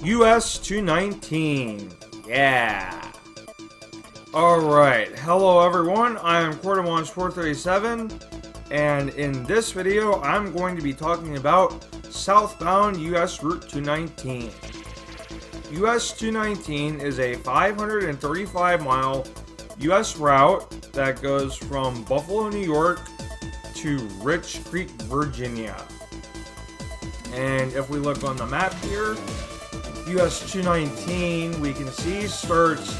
US 219. Yeah. Alright, hello everyone, I am Quartermonge437, and in this video I'm going to be talking about southbound US Route 219. US 219 is a 535 mile US route that goes from Buffalo, New York to Rich Creek, Virginia. And if we look on the map here, US 219 we can see starts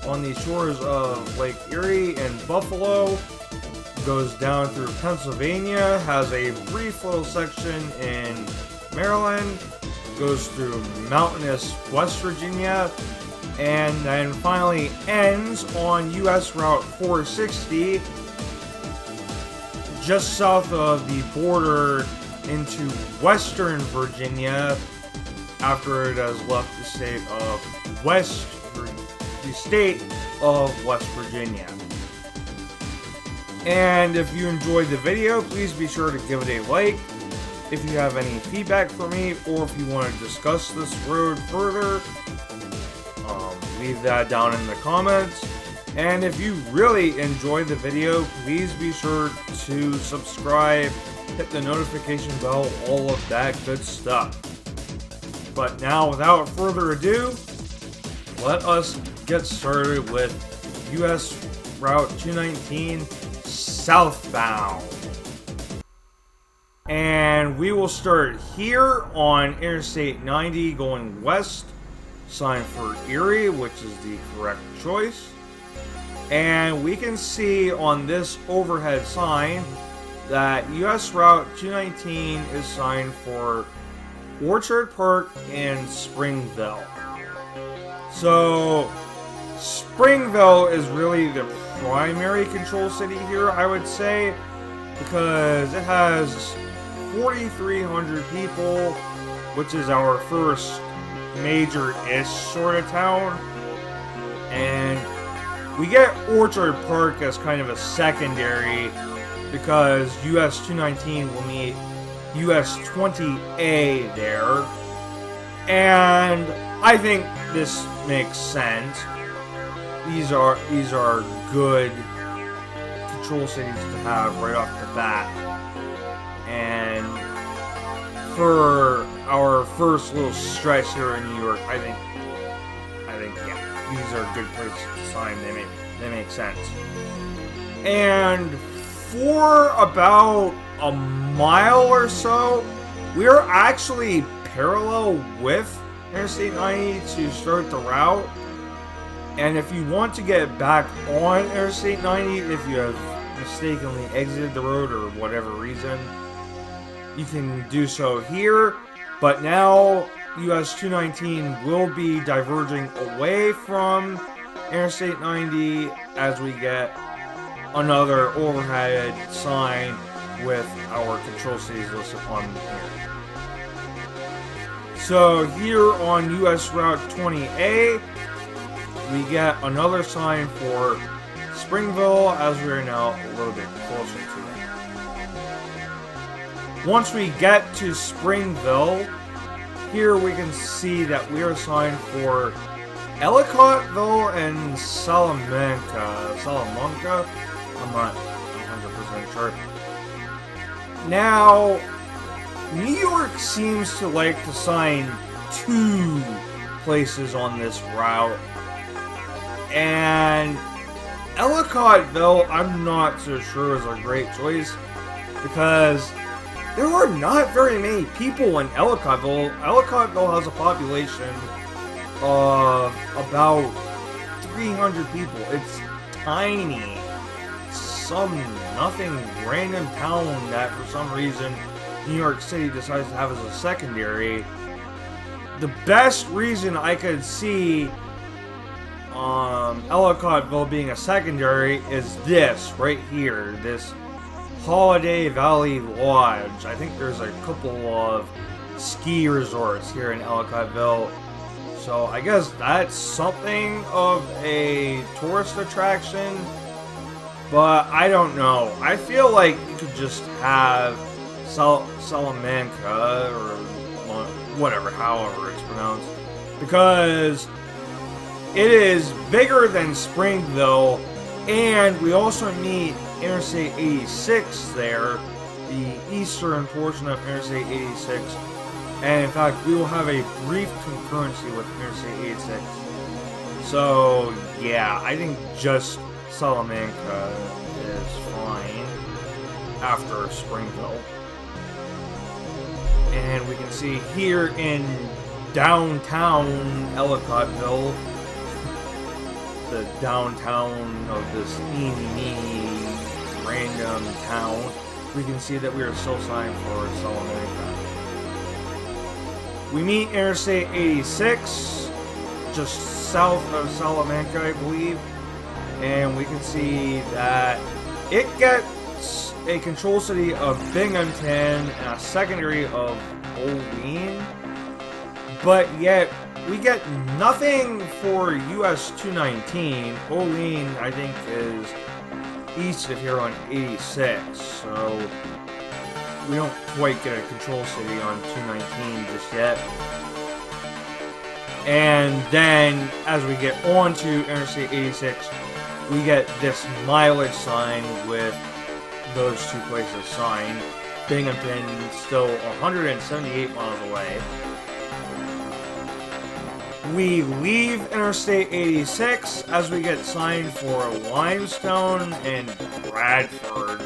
on the shores of Lake Erie and Buffalo, goes down through Pennsylvania, has a brief little section in Maryland, goes through mountainous West Virginia, and then finally ends on US Route 460 just south of the border into western Virginia after it has left the state of West Virginia. And if you enjoyed the video, please be sure to give it a like. If you have any feedback for me, or if you want to discuss this road further, leave that down in the comments. And if you really enjoyed the video, please be sure to subscribe, hit the notification bell, all of that good stuff. But now, without further ado, let us get started with US Route 219 southbound. And we will start here on Interstate 90 going west, sign for Erie, which is the correct choice. And we can see on this overhead sign that US Route 219 is signed for Orchard Park and Springville. So Springville is really the primary control city here, I would say, because it has 4,300 people, which is our first major-ish sort of town. And we get Orchard Park as kind of a secondary because US 219 will meet US 20A there. And I think this makes sense. These are good control cities to have right off the bat. And for our first little stretch here in New York, I think yeah, these are good places to sign. They make sense. And for about a mile or so, we're actually parallel with Interstate 90 to start the route. And if you want to get back on Interstate 90, if you have mistakenly exited the road or whatever reason, you can do so here. But now US 219 will be diverging away from Interstate 90 as we get another overhead sign with our control cities listed on here. So here on US Route 20A, we get another sign for Springville as we are now a little bit closer to it. Once we get to Springville, here we can see that we are signed for Ellicottville and Salamanca. I'm not 100% sure. Now, New York seems to like to sign two places on this route. And Ellicottville, I'm not so sure is a great choice because there are not very many people in Ellicottville. Ellicottville has a population of about 300 people. It's tiny. Nothing random town that for some reason New York City decides to have as a secondary. The best reason I could see Ellicottville being a secondary is this right here, this Holiday Valley Lodge. I think there's a couple of ski resorts here in Ellicottville, so I guess that's something of a tourist attraction, but I don't know. I feel like you could just have Salamanca or whatever, however it's pronounced, because it is bigger than Springville, and we also meet Interstate 86 there, the eastern portion of Interstate 86, and in fact we will have a brief concurrency with Interstate 86. So yeah, I think just Salamanca is fine after Springville. And we can see here in downtown Ellicottville, the downtown of this eeny random town, we can see that we are still signed for Salamanca. We meet Interstate 86, just south of Salamanca, I believe, and we can see that it gets a control city of Binghamton and a secondary of Olean, but yet we get nothing for US 219. Olean, I think, is east of here on 86, so we don't quite get a control city on 219 just yet. And then, as we get on to Interstate 86, we get this mileage sign with those two places signed. Binghamton still 178 miles away. We leave Interstate 86 as we get signed for Limestone and Bradford.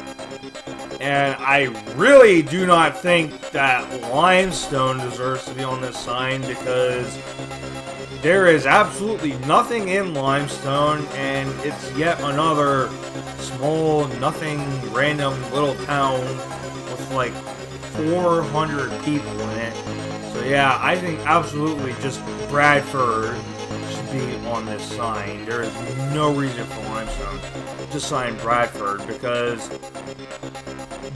And I really do not think that Limestone deserves to be on this sign, because there is absolutely nothing in Limestone, and it's yet another small, nothing, random little town with like 400 people in it. So yeah, I think absolutely just Bradford should be on this sign. There is no reason for Limestone to sign Bradford, because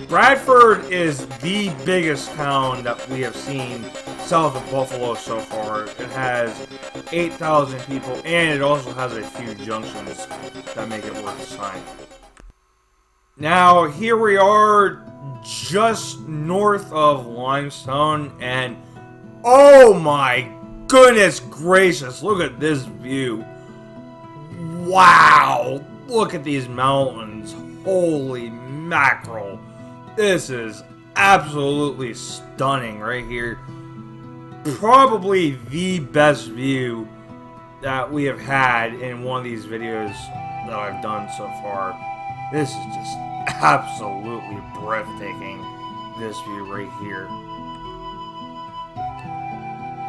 Bradford is the biggest town that we have seen south of Buffalo so far. It has 8,000 people, and it also has a few junctions that make it worth a sign. Now, here we are just north of Limestone, and oh my goodness gracious, look at this view. Wow, look at these mountains. Holy mackerel. This is absolutely stunning right here. Probably the best view that we have had in one of these videos that I've done so far. This is just absolutely breathtaking, this view right here.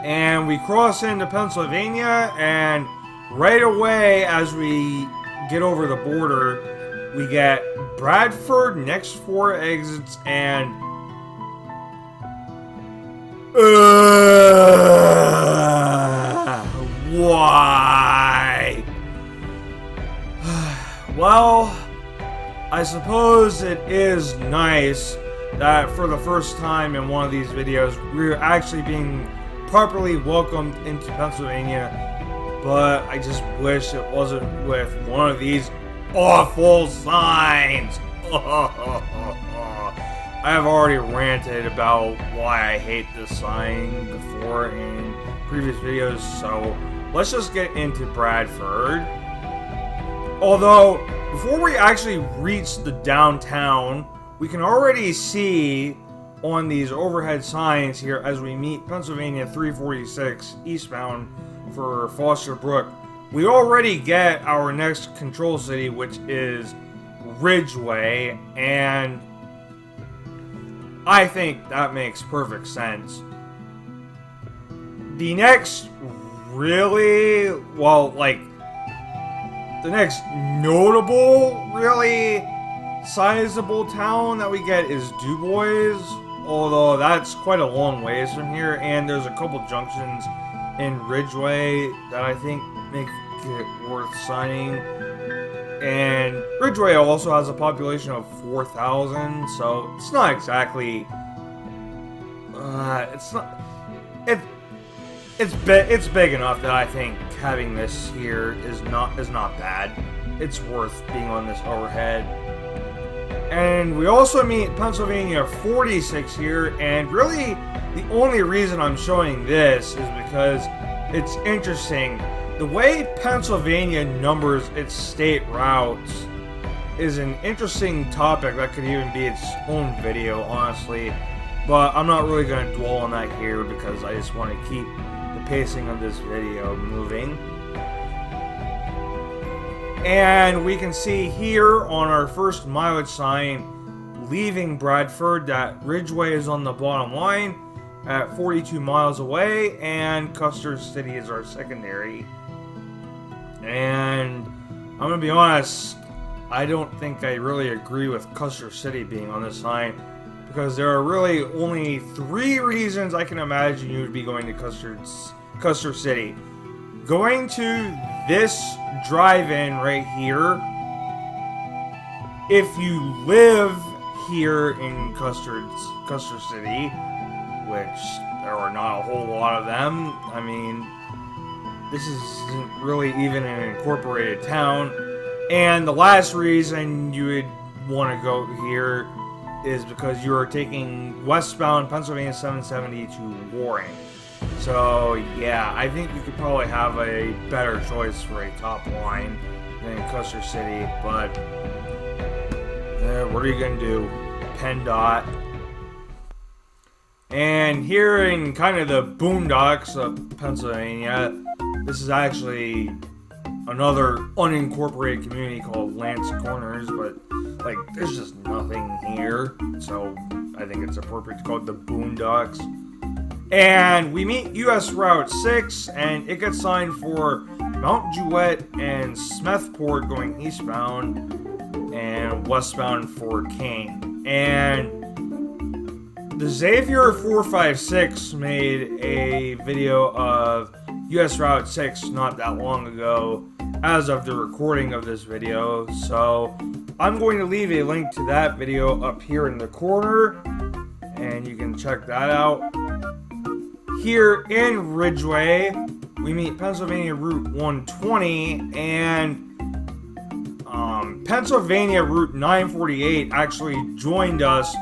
And we cross into Pennsylvania, and right away as we get over the border, we get Bradford, next 4 exits, and why? Well, I suppose it is nice that for the first time in one of these videos, we're actually being properly welcomed into Pennsylvania, but I just wish it wasn't with one of these awful signs. I have already ranted about why I hate this sign before in previous videos, so let's just get into Bradford. Although, before we actually reach the downtown, we can already see on these overhead signs here as we meet Pennsylvania 346 eastbound for Foster Brook, we already get our next control city, which is Ridgeway, and I think that makes perfect sense. The next really, well, like, the next notable, really sizable town that we get is DuBois, although that's quite a long ways from here, and there's a couple junctions in Ridgeway that I think make it worth signing. And Ridgeway also has a population of 4,000, so it's not exactly. It's big enough that I think having this here is not bad. It's worth being on this overhead. And we also meet Pennsylvania 46 here, and really the only reason I'm showing this is because it's interesting. The way Pennsylvania numbers its state routes is an interesting topic that could even be its own video, honestly. But I'm not really going to dwell on that here because I just want to keep the pacing of this video moving. And we can see here on our first mileage sign leaving Bradford that Ridgeway is on the bottom line at 42 miles away, and Custer City is our secondary. And I'm going to be honest, I don't think I really agree with Custer City being on this sign, because there are really only 3 reasons I can imagine you would be going to Custer City. Going to this drive-in right here, if you live here in Custer City, which there are not a whole lot of them. I mean, this isn't really even an incorporated town. And the last reason you would want to go here is because you are taking westbound Pennsylvania 770 to Warren. So yeah, I think you could probably have a better choice for a top line than Custer City, but what are you going to do? PennDOT. And here in kind of the boondocks of Pennsylvania, this is actually another unincorporated community called Lance Corners, but like there's just nothing here, so I think it's appropriate to call it the boondocks. And we meet US Route 6, and it gets signed for Mount Jewett and Smethport going eastbound, and westbound for Kane. And the Xavier 456 made a video of US Route 6 not that long ago as of the recording of this video, so I'm going to leave a link to that video up here in the corner, and you can check that out. Here in Ridgeway, we meet Pennsylvania Route 120, and Pennsylvania Route 948 actually joined us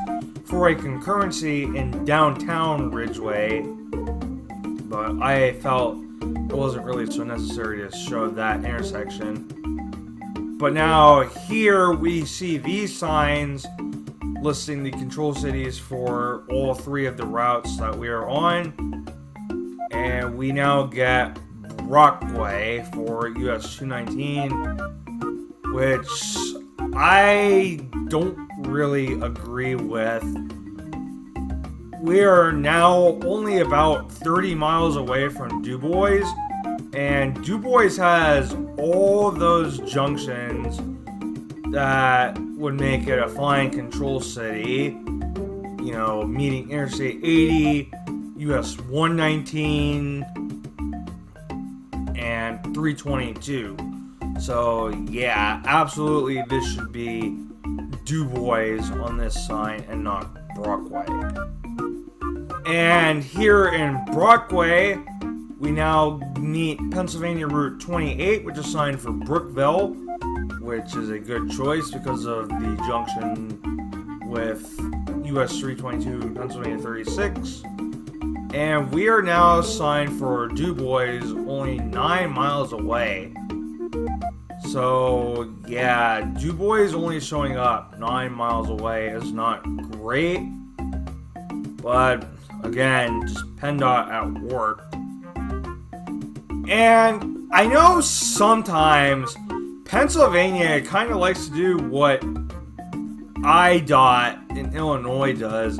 for a concurrency in downtown Ridgeway, but I felt it wasn't really so necessary to show that intersection. But now here we see these signs listing the control cities for all 3 of the routes that we are on, and we now get Brockway for US 219, which I don't really agree with. We are now only about 30 miles away from DuBois, and DuBois has all those junctions that would make it a fine control city, you know, meeting Interstate 80, US 119, and 322. So yeah, absolutely this should be DuBois on this sign and not Brockway. And here in Brockway, we now meet Pennsylvania Route 28, which is signed for Brookville, which is a good choice because of the junction with US 322 and Pennsylvania 36. And we are now signed for DuBois, only 9 miles away. So yeah, DuBois only showing up 9 miles away is not great. But again, just PennDOT at work. And I know sometimes Pennsylvania kind of likes to do what IDOT in Illinois does.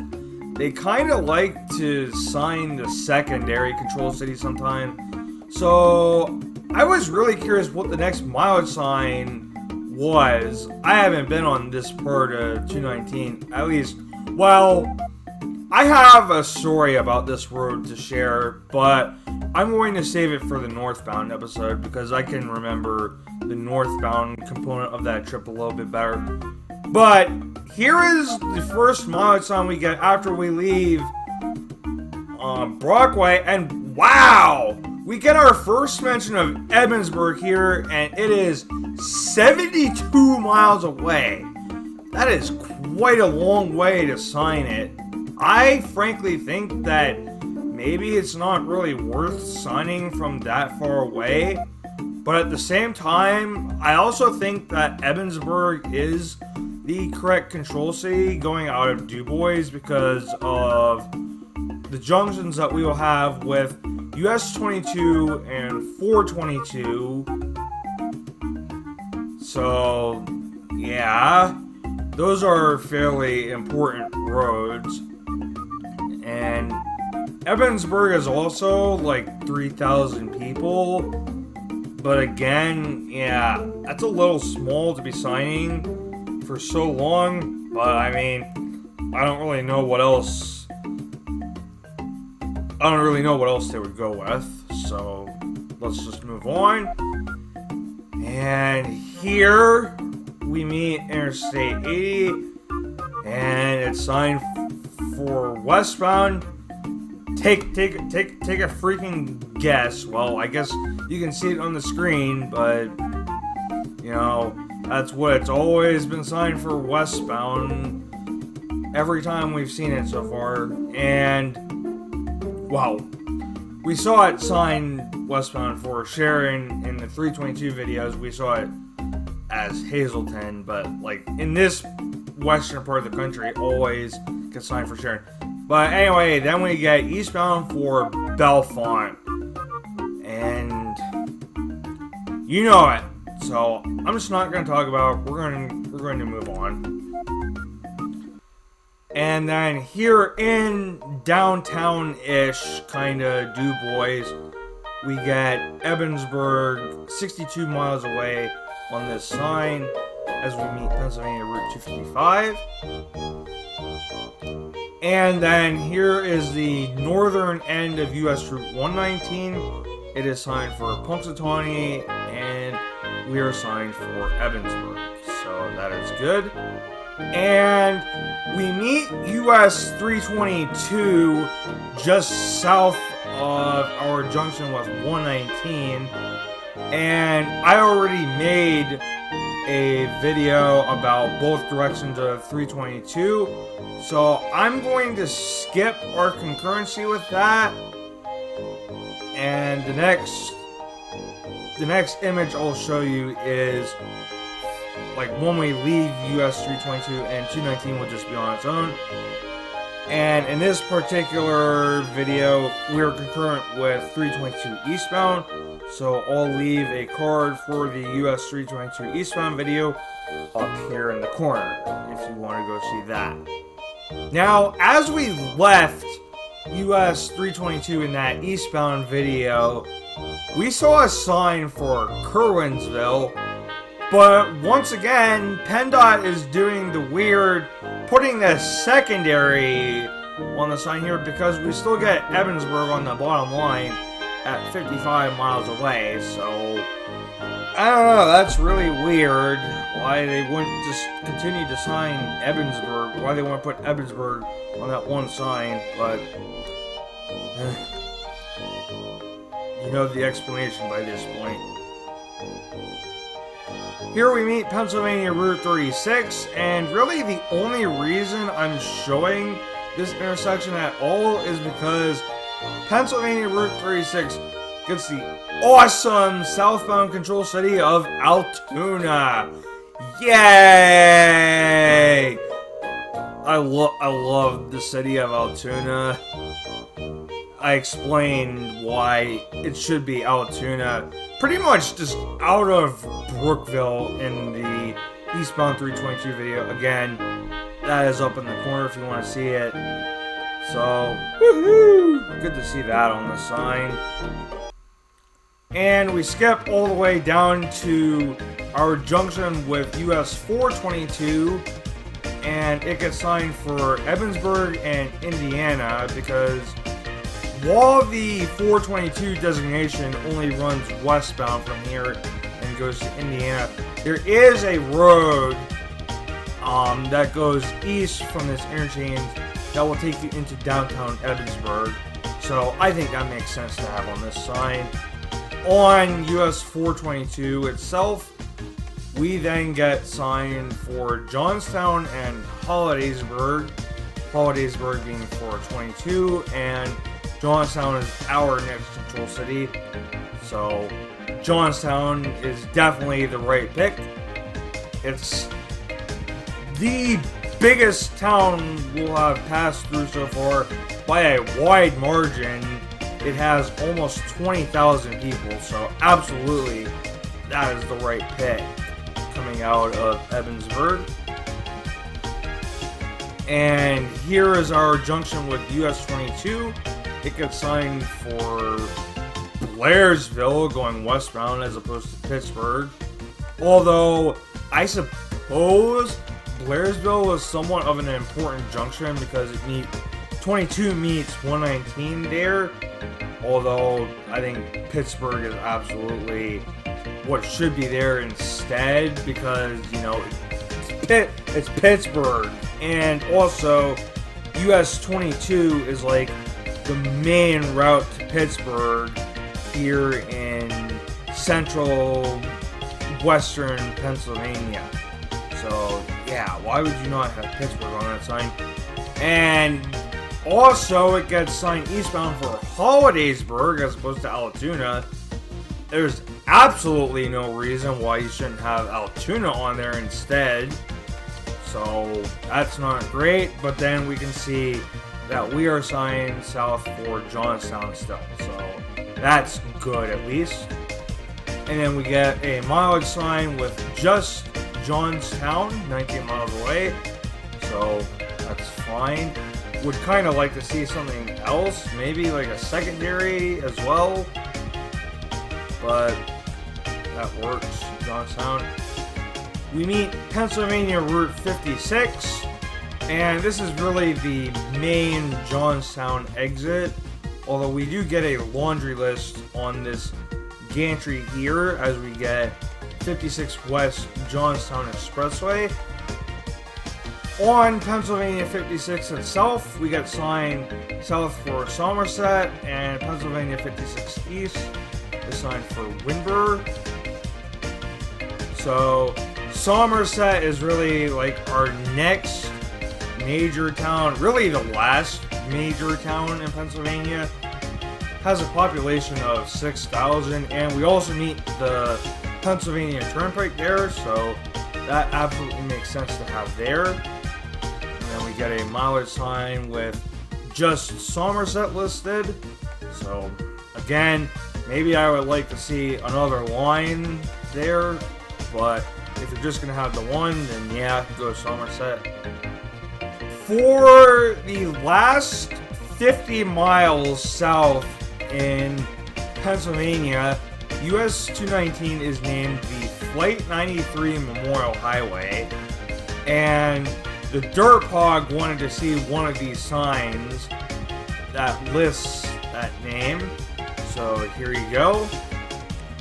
They kind of like to sign the secondary control city sometimes. So I was really curious what the next mileage sign was. I haven't been on this part of 219, at least. Well, I have a story about this road to share, but I'm going to save it for the northbound episode because I can remember the northbound component of that trip a little bit better. But here is the first mileage sign we get after we leave Brockway, and wow! We get our first mention of Edmundsburg here, and it is 72 miles away. That is quite a long way to sign it. I frankly think that maybe it's not really worth signing from that far away. But at the same time, I also think that Ebensburg is the correct control city going out of DuBois because of the junctions that we will have with US 22 and 422. So, yeah, those are fairly important roads. And Ebensburg is also like 3,000 people. But again, yeah, that's a little small to be signing for so long. But I mean, I don't really know what else they would go with. So let's just move on. And here we meet Interstate 80, and it's signed for westbound. Take a freaking guess. Well, I guess you can see it on the screen, but you know, that's what it's always been signed for, westbound, every time we've seen it so far. And wow, we saw it signed westbound for Sharon in the 322 videos. We saw it as Hazleton, but like in this western part of the country, it always gets signed for Sharon. But anyway, then we get eastbound for Bellefonte, and you know it. So I'm just not going to talk about it. We're going to move on. And then here in downtown-ish kind of DuBois, we get Ebensburg 62 miles away on this sign as we meet Pennsylvania Route 255. And then here is the northern end of US Route 119. It is signed for Punxsutawney, and we are signed for Ebensburg. So that is good. And we meet US 322 just south of our junction with 119. And I already made a video about both directions of 322, so I'm going to skip our concurrency with that, and the next image I'll show you is like when we leave US 322, and 219 will just be on its own. And in this particular video, we're concurrent with 322 eastbound, so I'll leave a card for the US 322 eastbound video up here in the corner if you want to go see that. Now, as we left US 322 in that eastbound video, we saw a sign for Kerwinsville, but once again, PennDOT is doing the weird, putting the secondary on the sign here because we still get Ebensburg on the bottom line at 55 miles away. So I don't know, that's really weird why they wouldn't just continue to sign Ebensburg, why they want to put Ebensburg on that one sign, but you know the explanation by this point. Here we meet Pennsylvania Route 36, and really the only reason I'm showing this intersection at all is because Pennsylvania Route 36 gets the awesome southbound control city of Altoona. Yay! I love the city of Altoona. I explained why it should be Altoona. Pretty much just out of Brookville in the eastbound 322 video. Again, that is up in the corner if you want to see it. So, woohoo! Good to see that on the sign. And we skip all the way down to our junction with US 422, and it gets signed for Ebensburg and Indiana because while the 422 designation only runs westbound from here and goes to Indiana, there is a road that goes east from this interchange that will take you into downtown Ebensburg. So I think that makes sense to have on this sign. On US 422 itself, we then get signed for Johnstown and Hollidaysburg. Hollidaysburg being 422, and Johnstown is our next control city. So Johnstown is definitely the right pick. It's the biggest town we'll have passed through so far by a wide margin. It has almost 20,000 people, so absolutely that is the right pick coming out of Ebensburg. And here is our junction with US 22. It gets signed for Blairsville going westbound as opposed to Pittsburgh. Although I suppose Blairsville is somewhat of an important junction because 22 meets 119 there. Although I think Pittsburgh is absolutely what should be there instead because, you know, it's Pittsburgh. And also, US 22 is like the main route to Pittsburgh here in central western Pennsylvania. So, yeah, why would you not have Pittsburgh on that sign? And also, it gets signed eastbound for Hollidaysburg as opposed to Altoona. There's absolutely no reason why you shouldn't have Altoona on there instead. So that's not great, but then we can see that we are signed south for Johnstown still. So that's good at least. And then we get a mileage sign with just Johnstown, 19 miles away. So that's fine. Would kind of like to see something else, maybe like a secondary as well. But that works, Johnstown. We meet Pennsylvania Route 56, and this is really the main Johnstown exit, although we do get a laundry list on this gantry here as we get 56 West Johnstown Expressway. On Pennsylvania 56 itself, we get signed south for Somerset, and Pennsylvania 56 East is signed for Windber. So Somerset is really like our next major town, really the last major town in Pennsylvania. Has a population of 6,000, and we also meet the Pennsylvania Turnpike there, so that absolutely makes sense to have there. And then we get a mileage sign with just Somerset listed. So again, maybe I would like to see another line there, but if you're just going to have the one, then yeah, go Somerset. For the last 50 miles south in Pennsylvania, US 219 is named the Flight 93 Memorial Highway, and the Dirt Hog wanted to see one of these signs that lists that name. So here you go.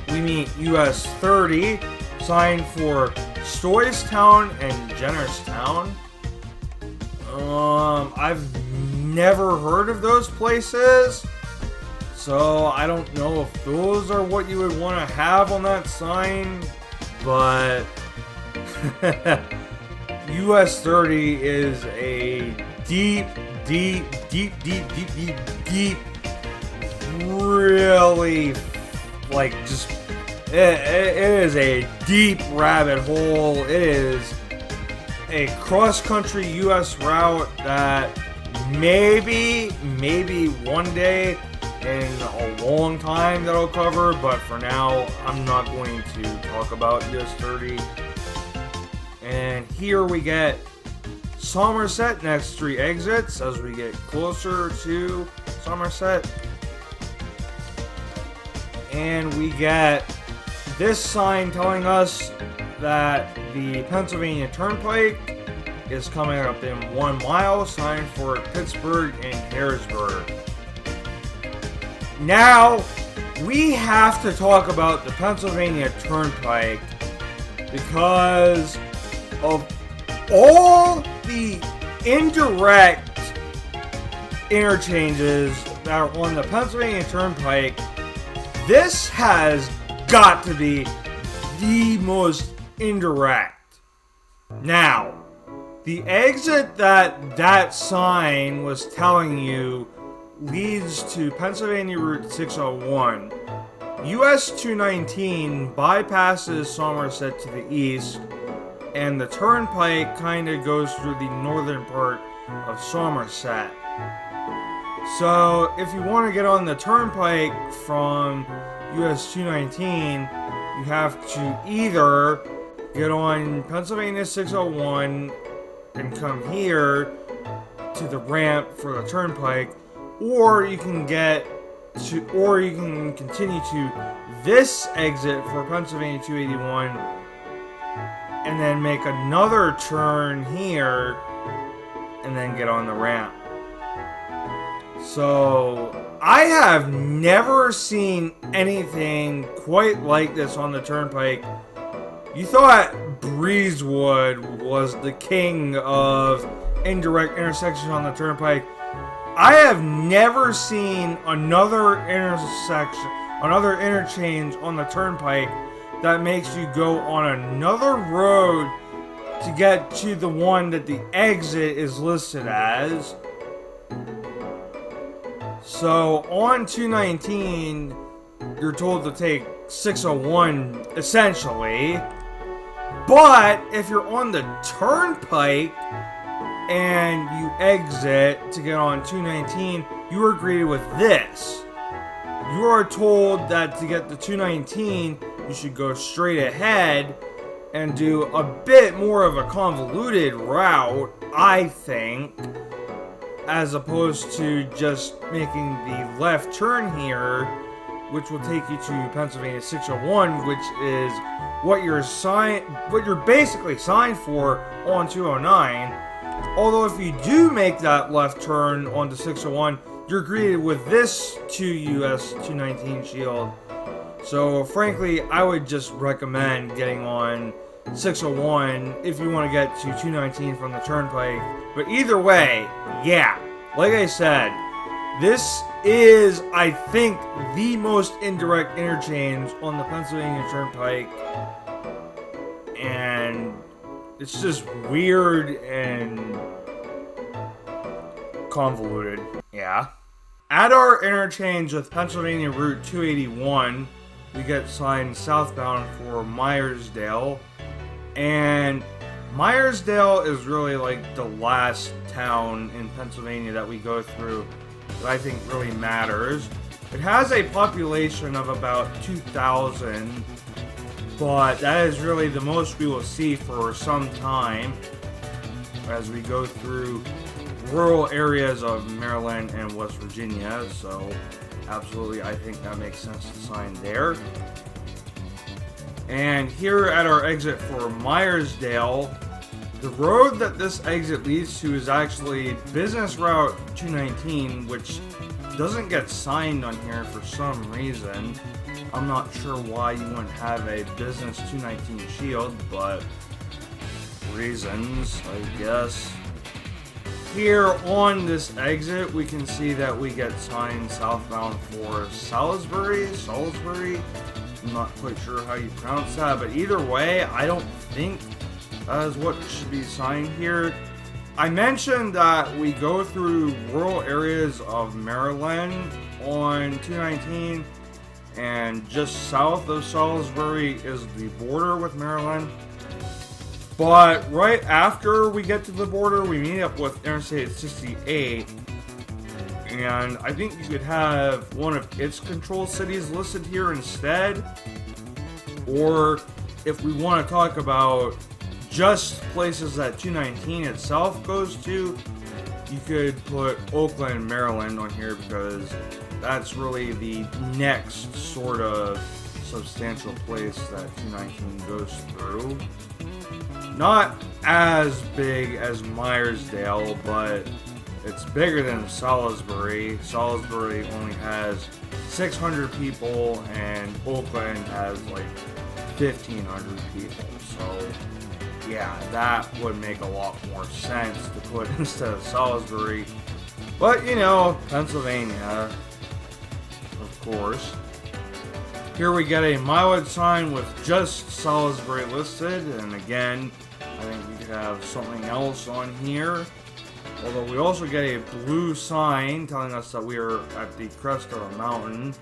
We meet US 30, signed for Stoystown and Jennerstown. I've never heard of those places, so I don't know if those are what you would want to have on that sign, but US 30 is a deep, really, like, just, it is a deep rabbit hole. It is a cross-country US route that maybe one day in a long time that'll cover, but for now I'm not going to talk about US 30. And here we get Somerset next 3 exits as we get closer to Somerset. And we get this sign telling us that the Pennsylvania Turnpike is coming up in 1 mile, signed for Pittsburgh and Harrisburg. Now, we have to talk about the Pennsylvania Turnpike because of all the indirect interchanges that are on the Pennsylvania Turnpike. This has got to be the most indirect. Now, the exit that sign was telling you leads to Pennsylvania Route 601. US 219 bypasses Somerset to the east, and the Turnpike kind of goes through the northern part of Somerset. So if you want to get on the Turnpike from US 219, you have to either get on Pennsylvania 601 and come here to the ramp for the Turnpike, or you can continue to this exit for Pennsylvania 281 and then make another turn here and then get on the ramp. So I have never seen anything quite like this on the Turnpike. You thought Breezewood was the king of indirect intersections on the Turnpike. I have never seen another interchange on the Turnpike that makes you go on another road to get to the one that the exit is listed as. So on 219, you're told to take 601 essentially. But if you're on the Turnpike and you exit to get on 219, you are greeted with this. You are told that to get to 219, you should go straight ahead and do a bit more of a convoluted route, I think, as opposed to just making the left turn here, which will take you to Pennsylvania 601, which is what you're basically signed for on 209. Although if you do make that left turn onto 601, you're greeted with this 2 US 219 shield. So frankly, I would just recommend getting on 601 if you want to get to 219 from the Turnpike. But either way, yeah, like I said, this is, I think, the most indirect interchange on the Pennsylvania Turnpike. And it's just weird and convoluted. Yeah. At our interchange with Pennsylvania Route 281, we get signed southbound for Myersdale. And Myersdale is really like the last town in Pennsylvania that we go through that I think really matters. It has a population of about 2,000, but that is really the most we will see for some time as we go through rural areas of Maryland and West Virginia. So absolutely, I think that makes sense to sign there. And here at our exit for Myersdale, the road that this exit leads to is actually Business Route 219, which doesn't get signed on here for some reason. I'm not sure why you wouldn't have a Business 219 shield, but reasons, I guess. Here on this exit, we can see that we get signed southbound for Salisbury. I'm not quite sure how you pronounce that, but either way, I don't think that is what should be signed here. I mentioned that we go through rural areas of Maryland on 219, and just south of Salisbury is the border with Maryland. But right after we get to the border, we meet up with Interstate 68. And I think you could have one of its control cities listed here instead. Or if we want to talk about just places that 219 itself goes to, you could put Oakland, Maryland on here, because that's really the next sort of substantial place that 219 goes through. Not as big as Myersdale, but it's bigger than Salisbury. Salisbury only has 600 people, and Oakland has like 1,500 people. So yeah, that would make a lot more sense to put instead of Salisbury. But you know, Pennsylvania, of course. Here we get a mileage sign with just Salisbury listed, and again, I think we could have something else on here. Although we also get a blue sign telling us that we are at the crest of a mountain.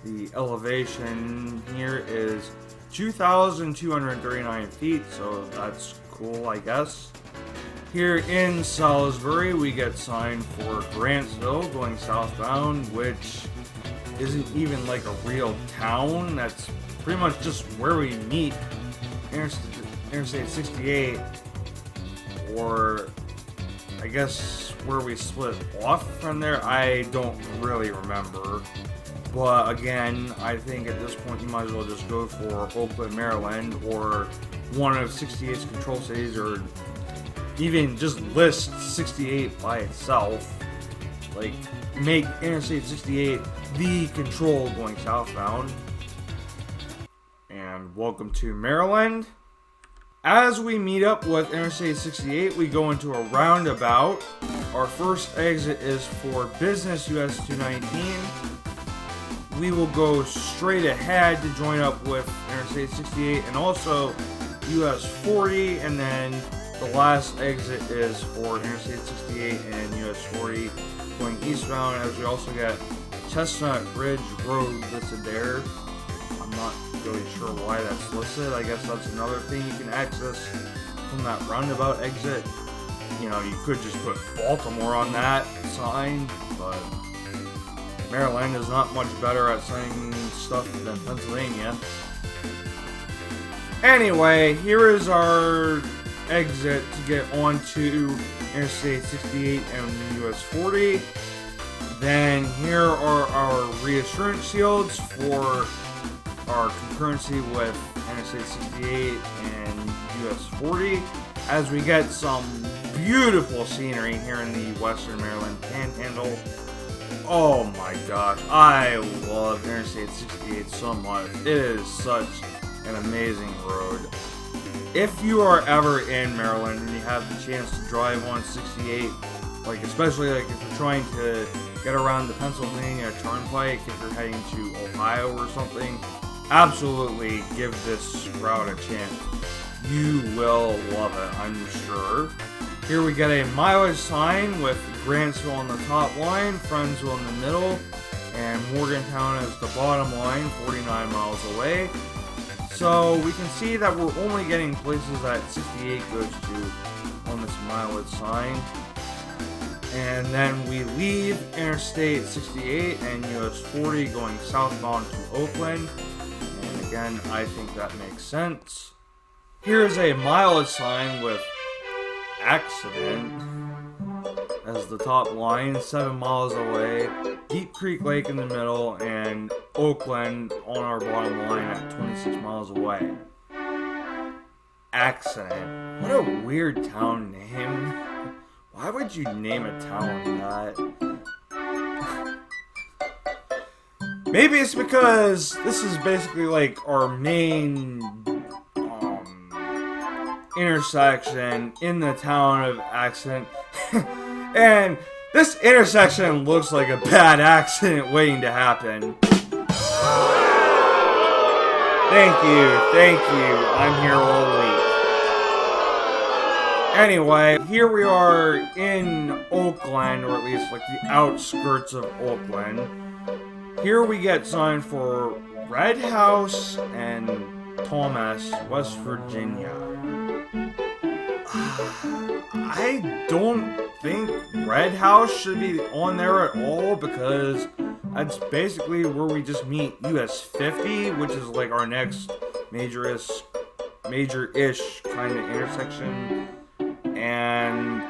The elevation here is 2,239 feet, so that's cool, I guess. Here in Salisbury, we get signed for Grantsville going southbound, which isn't even like a real town. That's pretty much just where we meet Interstate 68, or I guess where we split off from there. I don't really remember. But again, I think at this point you might as well just go for Oakland, Maryland, or one of 68's control cities, or even just list 68 by itself. Like, make Interstate 68 the control going southbound. And welcome to Maryland. As we meet up with Interstate 68, we go into a roundabout. Our first exit is for Business US 219. We will go straight ahead to join up with Interstate 68 and also US 40, and then the last exit is for Interstate 68 and US 40 going eastbound, as we also get Chestnut Ridge Road listed there. I'm not really sure why that's listed. I guess that's another thing you can access from that roundabout exit. You know, you could just put Baltimore on that sign, but Maryland is not much better at signing stuff than Pennsylvania. Anyway, here is our exit to get onto Interstate 68 and US 40. Then here are our reassurance shields for our concurrency with Interstate 68 and US 40, as we get some beautiful scenery here in the Western Maryland Panhandle. Oh my gosh, I love Interstate 68 so much. It is such an amazing road. If you are ever in Maryland and you have the chance to drive on 68, like especially like if you're trying to get around the Pennsylvania Turnpike, if you're heading to Ohio or something, absolutely give this route a chance. You will love it, I'm sure. Here we get a mileage sign with Grantsville on the top line, Friendsville in the middle, and Morgantown as the bottom line, 49 miles away. So we can see that we're only getting places that 68 goes to on this mileage sign. And then we leave Interstate 68 and US 40 going southbound to Oakland. And again, I think that makes sense. Here's a mileage sign with accident as the top line, 7 miles away, Deep Creek Lake in the middle, and Oakland on our bottom line at 26 miles away. Accident. What a weird town name. Why would you name a town that? Maybe it's because this is basically like our main intersection in the town of accident. And this intersection looks like a bad accident waiting to happen. Thank you. I'm here all week. Anyway, here we are in Oakland, or at least like the outskirts of Oakland. Here we get signed for Red House and Thomas, West Virginia. I don't think Red House should be on there at all, because that's basically where we just meet US 50, which is like our next major-ish kind of intersection. And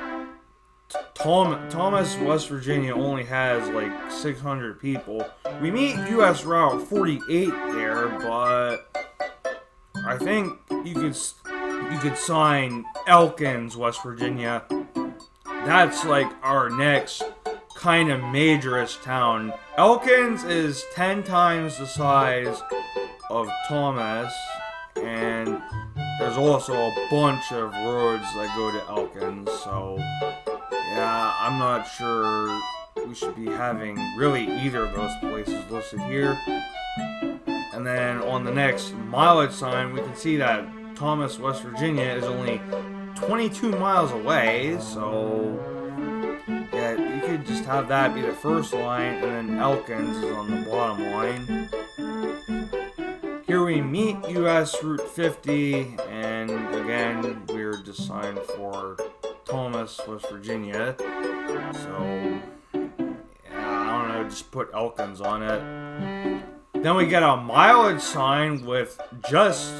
Thomas, West Virginia only has like 600 people. We meet US Route 48 there, but I think you could sign Elkins, West Virginia. That's like our next kind of major-ish town. Elkins is 10 times the size of Thomas, and there's also a bunch of roads that go to Elkins, so yeah, I'm not sure we should be having really either of those places listed here. And then on the next mileage sign, we can see that Thomas, West Virginia is only 22 miles away, so could just have that be the first line, and then Elkins is on the bottom line. Here we meet US Route 50, and again, we're just signed for Thomas, West Virginia. So, yeah, I don't know, just put Elkins on it. Then we get a mileage sign with just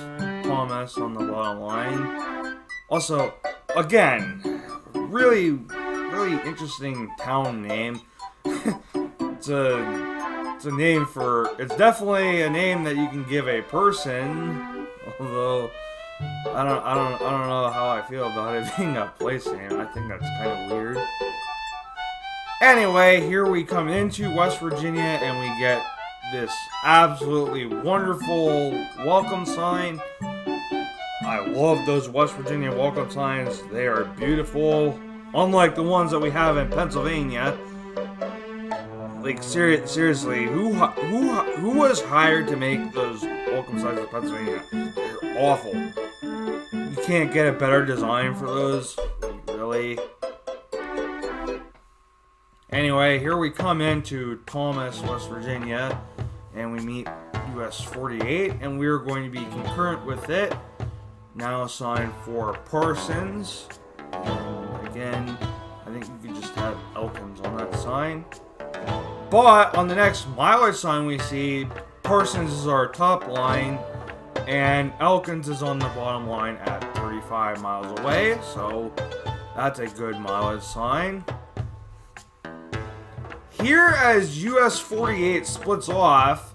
Thomas on the bottom line. Also, again, really interesting town name. It's a name for, it's definitely a name that you can give a person, although I don't know how I feel about it being a place name. I think that's kind of weird. Anyway, here we come into West Virginia and we get this absolutely wonderful welcome sign. I love those West Virginia welcome signs. They are beautiful, unlike the ones that we have in Pennsylvania. Like, seriously, who was hired to make those welcome signs in Pennsylvania? They're awful. You can't get a better design for those? Really? Anyway, here we come into Thomas, West Virginia, and we meet US 48, and we're going to be concurrent with it. Now signed for Parsons. And again, I think you could just have Elkins on that sign. But on the next mileage sign we see, Parsons is our top line, and Elkins is on the bottom line at 35 miles away, so that's a good mileage sign. Here, as US 48 splits off,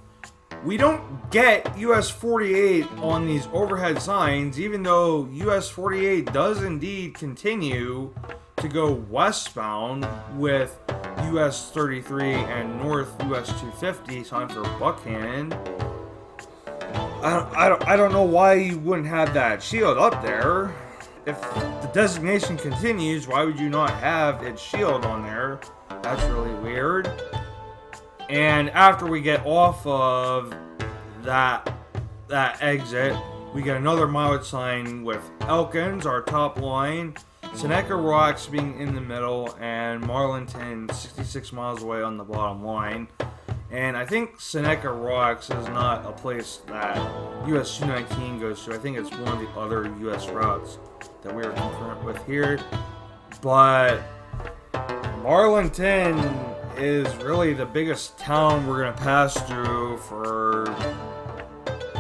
we don't get US 48 on these overhead signs, even though US 48 does indeed continue to go westbound with US 33 and North US 250 signed for Buckhannon. I don't know why you wouldn't have that shield up there. If the designation continues, why would you not have its shield on there? That's really weird. And after we get off of that exit, we get another mileage sign with Elkins, our top line, Seneca Rocks being in the middle, and Marlinton 66 miles away on the bottom line. And I think Seneca Rocks is not a place that US 219 goes to. I think it's one of the other US routes that we are concurrent with here. But Marlinton is really the biggest town we're going to pass through for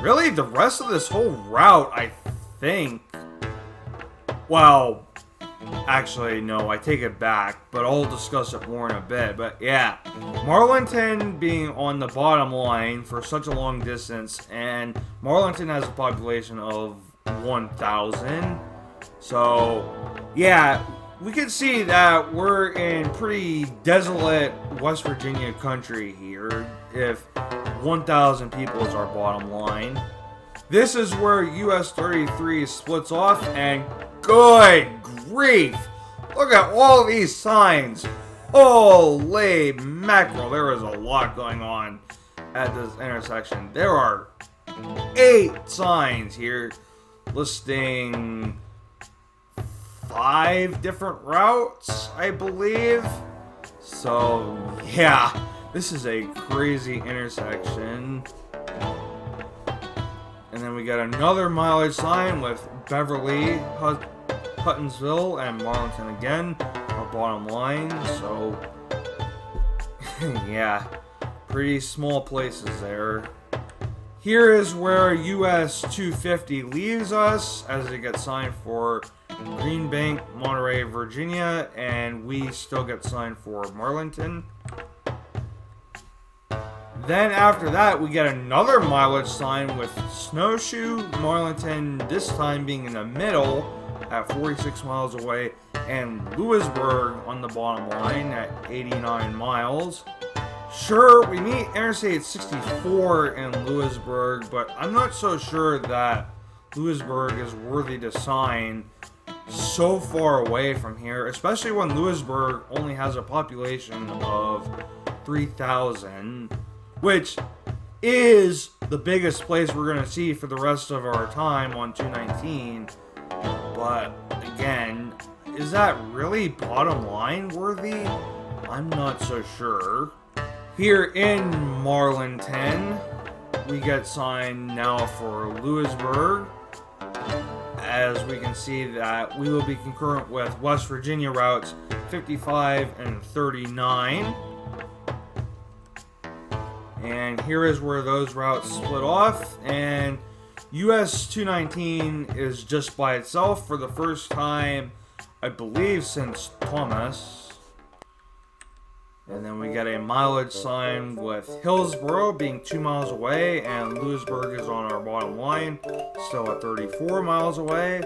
really the rest of this whole route, I think. Well, actually, no, I take it back, but I'll discuss it more in a bit. But yeah, Marlinton being on the bottom line for such a long distance, and Marlinton has a population of 1,000. So, yeah, we can see that we're in pretty desolate West Virginia country here if 1,000 people is our bottom line. This is where US 33 splits off, and good grief! Look at all these signs! Holy mackerel, there is a lot going on at this intersection. There are 8 signs here listing 5 different routes, I believe. So, yeah, this is a crazy intersection. And then we got another mileage sign with Beverly, Huttonsville, and Marlinton again, our bottom line. So, yeah, pretty small places there. Here is where US 250 leaves us as it gets signed for Green Bank, Monterey, Virginia, and we still get signed for Marlinton. Then after that, we get another mileage sign with Snowshoe, Marlinton, this time being in the middle at 46 miles away, and Lewisburg on the bottom line at 89 miles. Sure, we meet Interstate 64 in Lewisburg, but I'm not so sure that Lewisburg is worthy to sign so far away from here, especially when Lewisburg only has a population of 3,000, which is the biggest place we're going to see for the rest of our time on 219. But again, is that really bottom line worthy? I'm not so sure. Here in Marlinton, we get signed now for Lewisburg. As we can see that we will be concurrent with West Virginia routes 55 and 39. And here is where those routes split off, and US 219 is just by itself for the first time, I believe, since Thomas. And then we get a mileage sign with Hillsboro being 2 miles away, and Lewisburg is on our bottom line, still at 34 miles away.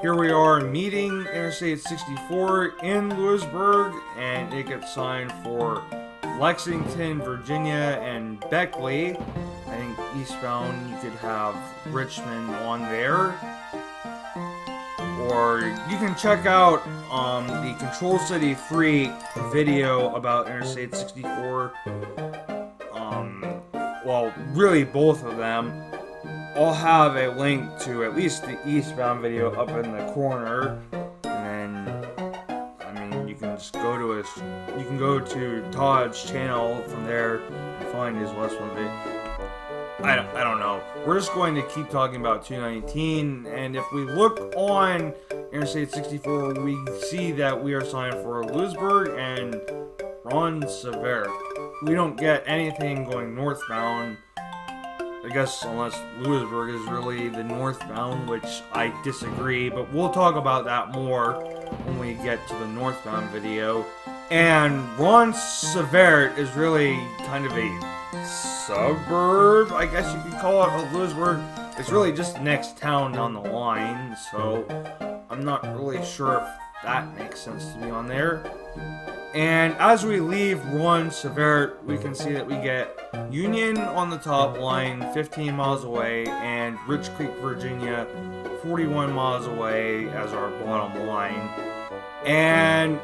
Here we are meeting Interstate 64 in Lewisburg, and it gets signed for Lexington, Virginia, and Beckley. I think eastbound you could have Richmond on there. Or you can check out the Control City Freak video about Interstate 64. Well, really both of them. I'll have a link to at least the eastbound video up in the corner. And then, I mean, you can just go to you can go to Todd's channel from there and find his westbound video. I don't know. We're just going to keep talking about 219, and if we look on Interstate 64, we see that we are signed for Lewisburg and Ron Sever. We don't get anything going northbound, I guess, unless Lewisburg is really the northbound, which I disagree, but we'll talk about that more when we get to the northbound video. And Ron Sever is really kind of a suburb, I guess you could call it, of Lewisburg. It's really just the next town down the line, so I'm not really sure if that makes sense to be on there. And as we leave Ron Sever, we can see that we get Union on the top line, 15 miles away, and Rich Creek, Virginia, 41 miles away as our bottom line. And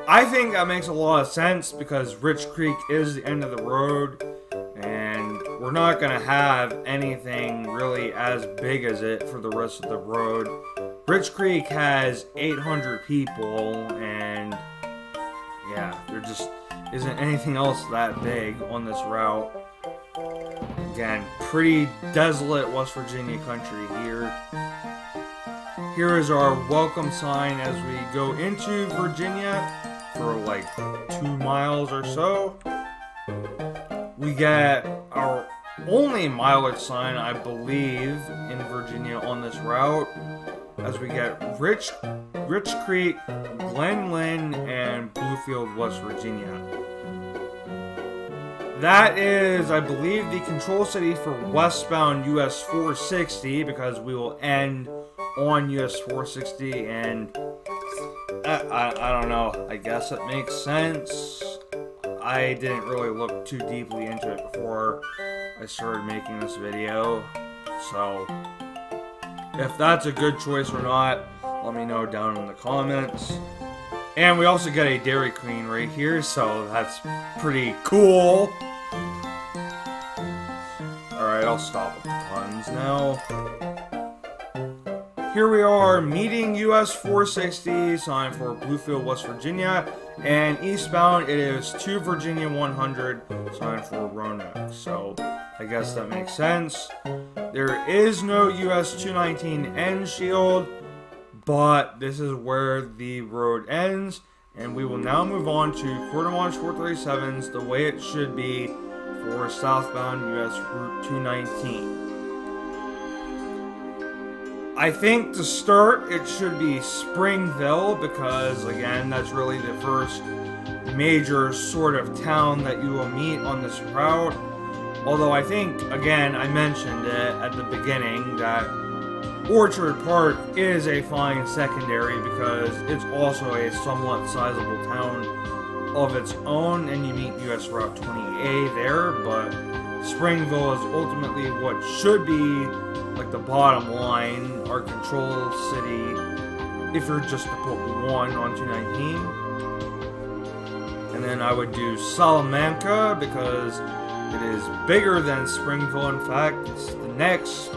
I think that makes a lot of sense because Rich Creek is the end of the road, and we're not going to have anything really as big as it for the rest of the road. Rich Creek has 800 people, and yeah, there just isn't anything else that big on this route. Again, pretty desolate West Virginia country here. Here is our welcome sign as we go into Virginia for like 2 miles or so. We get our only mileage sign, I believe, in Virginia on this route, as we get Rich Creek, Glen Lynn, and Bluefield, West Virginia. That is, I believe, the control city for westbound US 460, because we will end on US 460, and I don't know, I guess it makes sense. I didn't really look too deeply into it before I started making this video, so if that's a good choice or not, let me know down in the comments. And we also get a Dairy Queen right here, so that's pretty cool. Alright, I'll stop with the puns now. Here we are meeting US 460, signed for Bluefield, West Virginia, and eastbound it is to Virginia 100, signed for Roanoke. So I guess that makes sense. There is no US 219 end shield, but this is where the road ends, and we will now move on to quarter march 437s the way it should be for southbound US Route 219. I think to start it should be Springville, because again that's really the first major sort of town that you will meet on this route. Although I think, again, I mentioned it at the beginning that Orchard Park is a fine secondary because it's also a somewhat sizable town of its own, and you meet US Route 20A there, but Springville is ultimately what should be like the bottom line, our control city, if you're just to put one on 219. And then I would do Salamanca because it is bigger than Springville. In fact, it's the next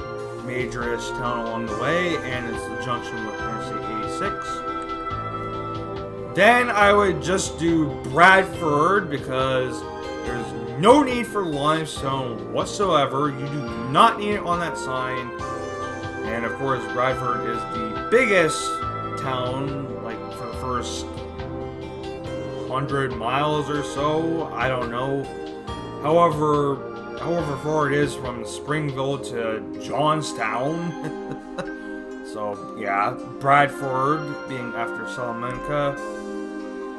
majorest town along the way, and it's the junction with Interstate 86. Then I would just do Bradford because there's no need for limestone whatsoever. You do not need it on that sign. And of course, Bradford is the biggest town, like for the first 100 miles or so. I don't know. However far it is from Springville to Johnstown. So yeah, Bradford being after Salamanca.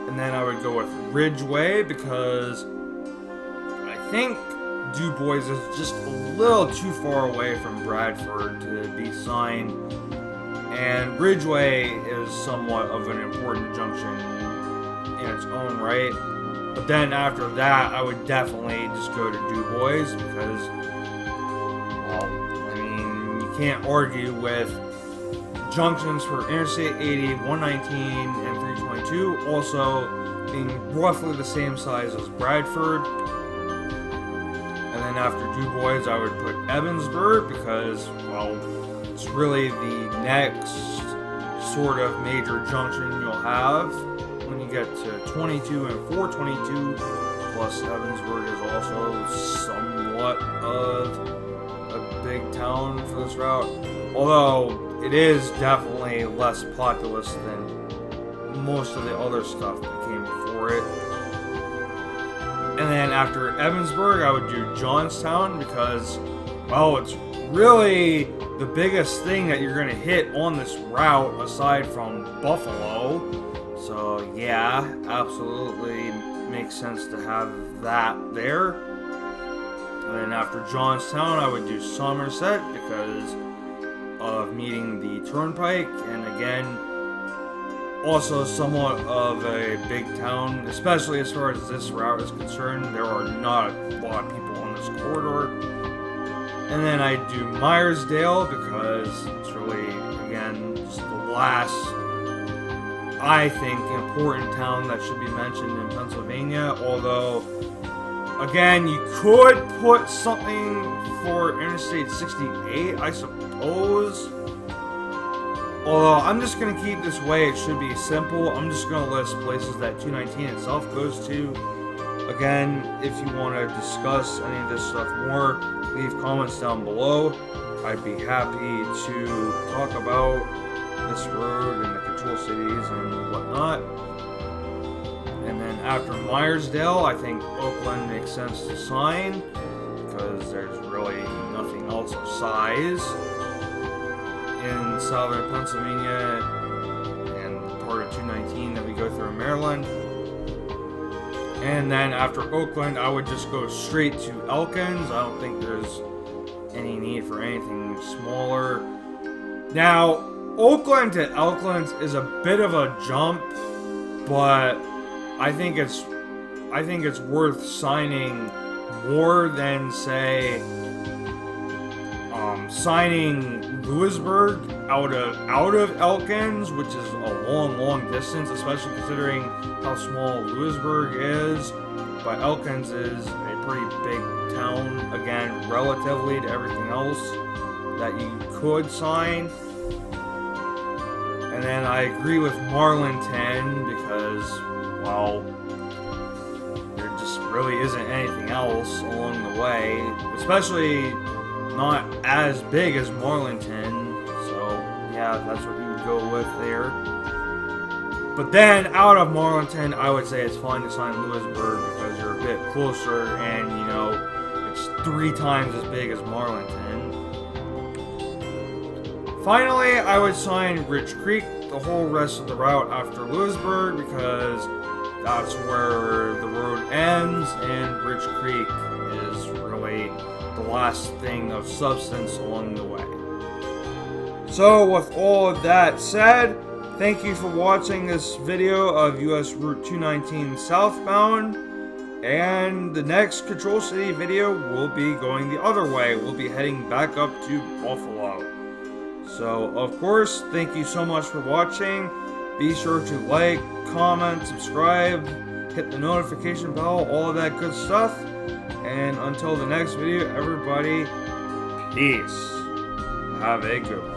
And then I would go with Ridgeway because I think Du Bois is just a little too far away from Bradford to be signed. And Ridgeway is somewhat of an important junction in its own right. But then after that, I would definitely just go to Du Bois because, well, I mean, you can't argue with junctions for Interstate 80, 119, and 322 also being roughly the same size as Bradford. And then after Du Bois, I would put Evansburg because, well, it's really the next sort of major junction you'll have when you get to 22 and 422. Plus, Evansburg is also somewhat of a big town for this route. Although, it is definitely less populous than most of the other stuff that came before it. And then after Evansburg, I would do Johnstown because, well, it's really the biggest thing that you're going to hit on this route aside from Buffalo. So, yeah, absolutely makes sense to have that there. And then after Johnstown, I would do Somerset because of meeting the Turnpike, and again, also somewhat of a big town, especially as far as this route is concerned. There are not a lot of people on this corridor. And then I do Myersdale because it's really, again, just the last, I think, important town that should be mentioned in Pennsylvania. Although, again, you could put something for Interstate 68, I suppose. Although, I'm just going to keep this way. It should be simple. I'm just going to list places that 219 itself goes to. Again, if you want to discuss any of this stuff more, leave comments down below. I'd be happy to talk about this road and the control cities and whatnot. And then after Myersdale, I think Oakland makes sense to sign because there's really nothing else of size in southern Pennsylvania and part of 219 that we go through in Maryland. And then after Oakland, I would just go straight to Elkins. I don't think there's any need for anything smaller. Now, Oakland to Elkins is a bit of a jump, but I think it's worth signing more than, say, signing Lewisburg out of Elkins, which is a long distance, especially considering how small Lewisburg is. But Elkins is a pretty big town, again, relatively to everything else that you could sign. And then I agree with Marlinton because, well, there just really isn't anything else along the way, especially not as big as Marlinton. So, yeah, that's what you would go with there. But then, out of Marlinton, I would say it's fine to sign Lewisburg because you're a bit closer and, you know, it's 3 times as big as Marlinton. Finally, I would sign Rich Creek, the whole rest of the route after Lewisburg, because that's where the road ends, and Rich Creek is really the last thing of substance along the way. So, with all of that said, thank you for watching this video of US Route 219 southbound, and the next Control City video will be going the other way. We'll be heading back up to Buffalo. So, of course, thank you so much for watching. Be sure to like, comment, subscribe, hit the notification bell, all of that good stuff. And until the next video, everybody, peace. Have a good one.